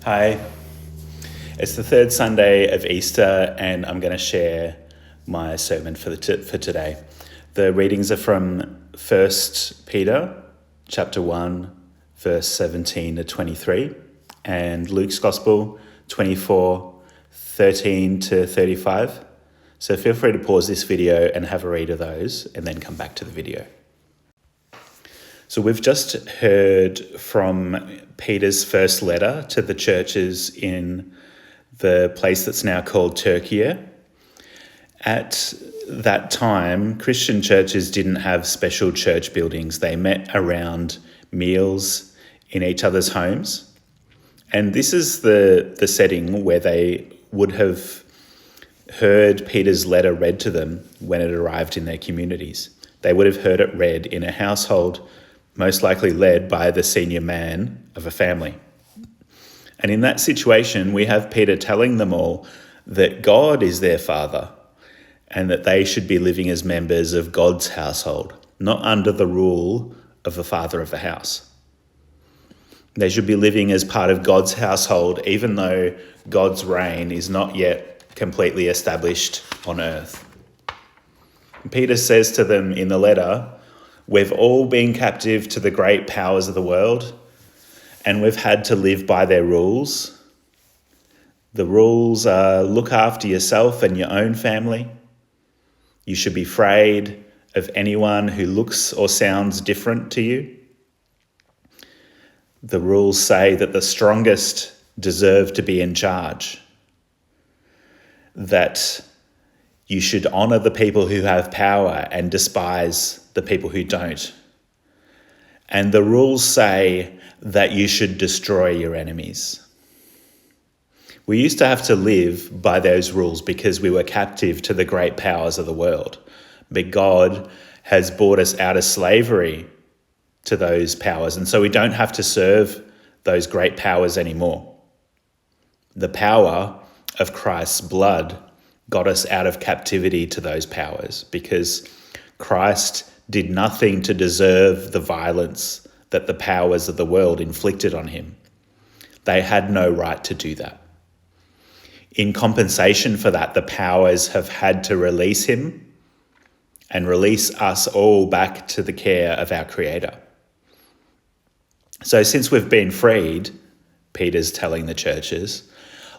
Hi, it's the third Sunday of Easter, and I'm going to share my sermon for today. The readings are from 1 Peter chapter 1, verse 17 to 23, and Luke's Gospel 24, 13 to 35. So feel free to pause this video and have a read of those, and then come back to the video. So we've just heard from Peter's first letter to the churches in the place that's now called Turkey. At that time, Christian churches didn't have special church buildings. They met around meals in each other's homes. And this is the setting where they would have heard Peter's letter read to them when it arrived in their communities. They would have heard it read in a household most likely led by the senior man of a family. And in that situation, we have Peter telling them all that God is their father and that they should be living as members of God's household, not under the rule of the father of the house. They should be living as part of God's household, even though God's reign is not yet completely established on earth. Peter says to them in the letter, we've all been captive to the great powers of the world, and we've had to live by their rules. The rules are look after yourself and your own family. You should be afraid of anyone who looks or sounds different to you. The rules say that the strongest deserve to be in charge, that you should honour the people who have power and despise the people who don't. And the rules say that you should destroy your enemies. We used to have to live by those rules because we were captive to the great powers of the world. But God has brought us out of slavery to those powers, and so we don't have to serve those great powers anymore. The power of Christ's blood got us out of captivity to those powers because Christ did nothing to deserve the violence that the powers of the world inflicted on him. They had no right to do that. In compensation for that, the powers have had to release him and release us all back to the care of our Creator. So since we've been freed, Peter's telling the churches,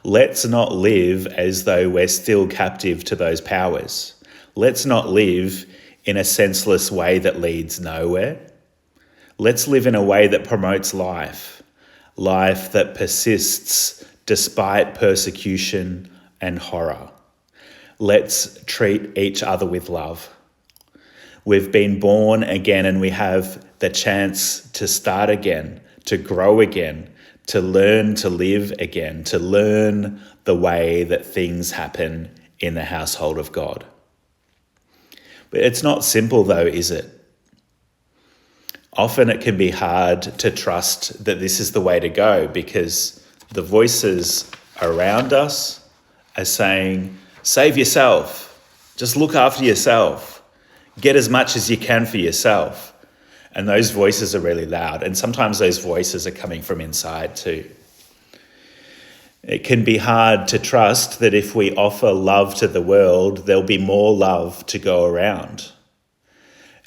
let's not live as though we're still captive to those powers. Let's not live in a senseless way that leads nowhere. Let's live in a way that promotes life that persists despite persecution and horror. Let's treat each other with love. We've been born again, and we have the chance to start again, to grow again, to learn to live again, to learn the way that things happen in the household of God. But it's not simple though, is it? Often it can be hard to trust that this is the way to go because the voices around us are saying, save yourself, just look after yourself, get as much as you can for yourself. And those voices are really loud, and sometimes those voices are coming from inside too. It can be hard to trust that if we offer love to the world, there'll be more love to go around.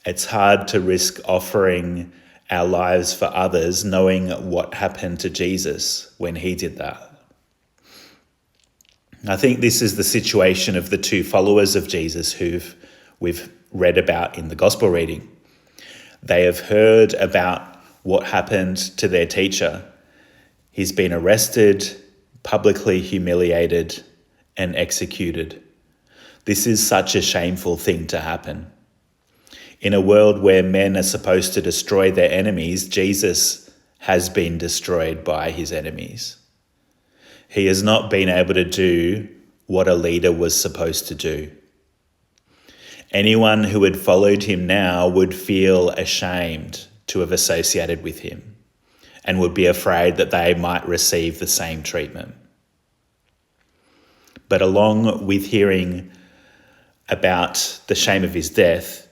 It's hard to risk offering our lives for others, knowing what happened to Jesus when he did that. I think this is the situation of the two followers of Jesus we've read about in the gospel reading. They have heard about what happened to their teacher. He's been arrested, publicly humiliated, and executed. This is such a shameful thing to happen. In a world where men are supposed to destroy their enemies, Jesus has been destroyed by his enemies. He has not been able to do what a leader was supposed to do. Anyone who had followed him now would feel ashamed to have associated with him and would be afraid that they might receive the same treatment. But along with hearing about the shame of his death,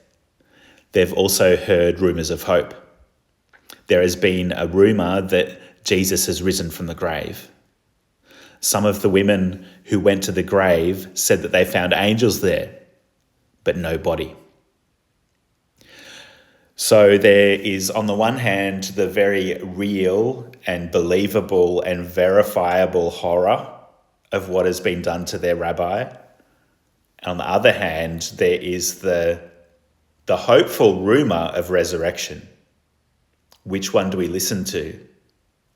they've also heard rumours of hope. There has been a rumour that Jesus has risen from the grave. Some of the women who went to the grave said that they found angels there, but no body. So there is, on the one hand, the very real and believable and verifiable horror of what has been done to their rabbi. And on the other hand, there is the hopeful rumour of resurrection. Which one do we listen to?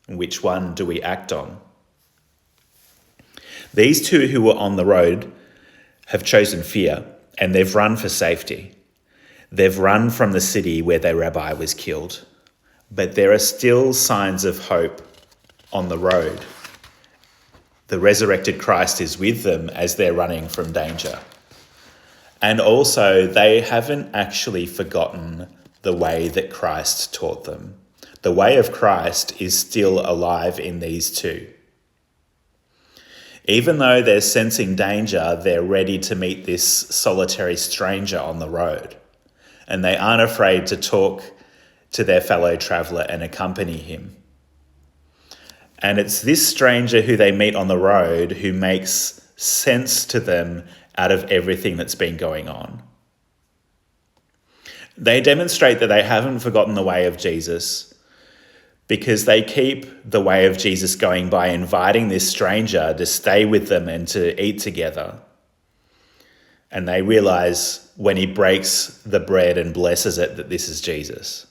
And which one do we act on? These two who were on the road have chosen fear, and they've run for safety. They've run from the city where their rabbi was killed. But there are still signs of hope on the road. The resurrected Christ is with them as they're running from danger. And also, they haven't actually forgotten the way that Christ taught them. The way of Christ is still alive in these two. Even though they're sensing danger, they're ready to meet this solitary stranger on the road. And they aren't afraid to talk to their fellow traveller and accompany him. And it's this stranger who they meet on the road who makes sense to them out of everything that's been going on. They demonstrate that they haven't forgotten the way of Jesus because they keep the way of Jesus going by inviting this stranger to stay with them and to eat together. And they realise when he breaks the bread and blesses it that this is Jesus.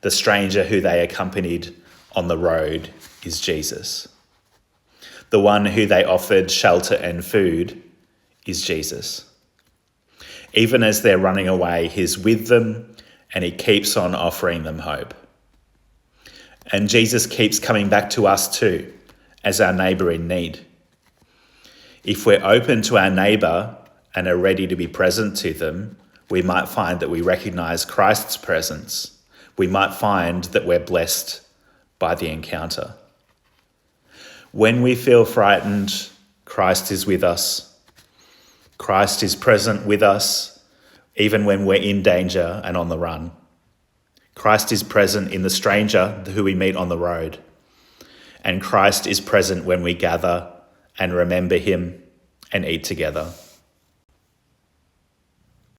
The stranger who they accompanied on the road is Jesus. The one who they offered shelter and food is Jesus. Even as they're running away, he's with them and he keeps on offering them hope. And Jesus keeps coming back to us too, as our neighbour in need. If we're open to our neighbour and are ready to be present to them, we might find that we recognise Christ's presence. We might find that we're blessed by the encounter. When we feel frightened, Christ is with us. Christ is present with us, even when we're in danger and on the run. Christ is present in the stranger who we meet on the road. And Christ is present when we gather and remember him and eat together.